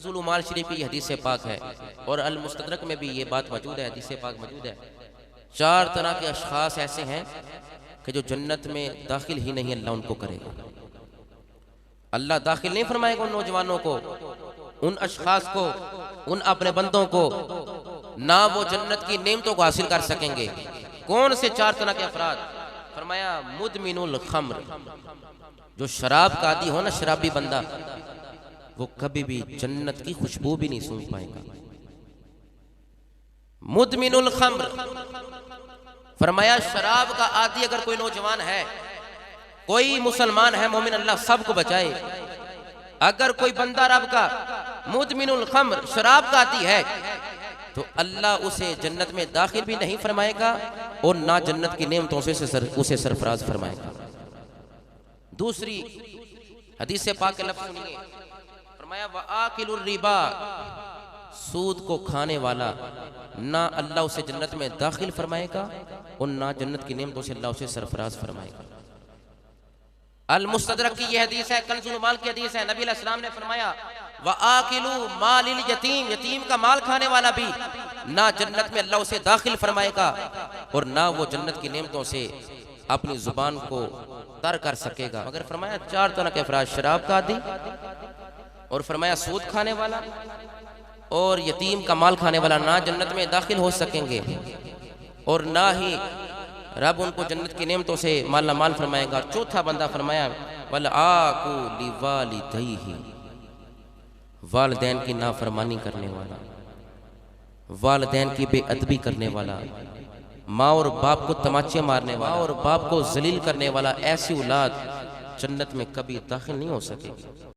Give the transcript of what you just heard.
ظلمال شریف کی حدیث پاک ہے اور المستدرک میں بھی یہ بات موجود ہے، حدیث پاک موجود ہے۔ 4 طرح کے اشخاص ایسے ہیں کہ جو جنت میں داخل ہی نہیں اللہ ان کو کرے گا۔ اللہ داخل نہیں فرمائے گا ان نوجوانوں کو، ان اشخاص کو، ان اپنے بندوں کو، نہ وہ جنت کی نعمتوں کو حاصل کر سکیں گے۔ کون سے 4 طرح کے افراد؟ فرمایا مدمن الخمر، جو شراب کا عادی ہو نا، شرابی بندہ، وہ کبھی بھی جنت کی خوشبو بھی نہیں سونگھ پائے گا۔ مدمن الخمر، فرمایا شراب کا عادی اگر کوئی نوجوان ہے، کوئی مسلمان ہے، مومن اللہ سب کو بچائے، اگر کوئی بندہ رب کا مدمن الخمر شراب کا عادی ہے تو اللہ اسے جنت میں داخل بھی نہیں فرمائے گا اور نہ جنت کی نعمتوں سے اسے سرفراز فرمائے گا۔ دوسری حدیث سے پاک کے لفظ سنیے، فرمایا وآکل الربا، سود کو کھانے والا، نہ اللہ اسے جنت میں داخل فرمائے گا اور نہ جنت کی نعمتوں سے اللہ اسے سرفراز فرمائے گا۔ المستدرک کی یہ حدیث ہے، کنز المال کی حدیث ہے، نبی علیہ السلام نے فرمایا وآکلوا مال الیتیم، یتیم کا مال کھانے والا بھی نہ جنت میں اللہ اسے داخل فرمائے گا اور نہ وہ جنت کی نعمتوں سے اپنی زبان کو تر کر سکے گا۔ مگر فرمایا 4 طرح کے افراد، شراب کا عادی، اور فرمایا سود کھانے والا اور یتیم کا مال کھانے والا نہ جنت میں داخل ہو سکیں گے اور نہ ہی رب ان کو جنت کی نعمتوں سے مالا مال فرمائے گا۔ 4تھا بندہ فرمایا وَالْعَاقُ لِوَالِدَيْهِ، والدین کی نافرمانی کرنے والا، والدین کی بے ادبی کرنے والا، ماں اور باپ کو تماچے مارنے والا، ماں اور باپ کو ذلیل کرنے والا، ایسی اولاد جنت میں کبھی داخل نہیں ہو سکے گی۔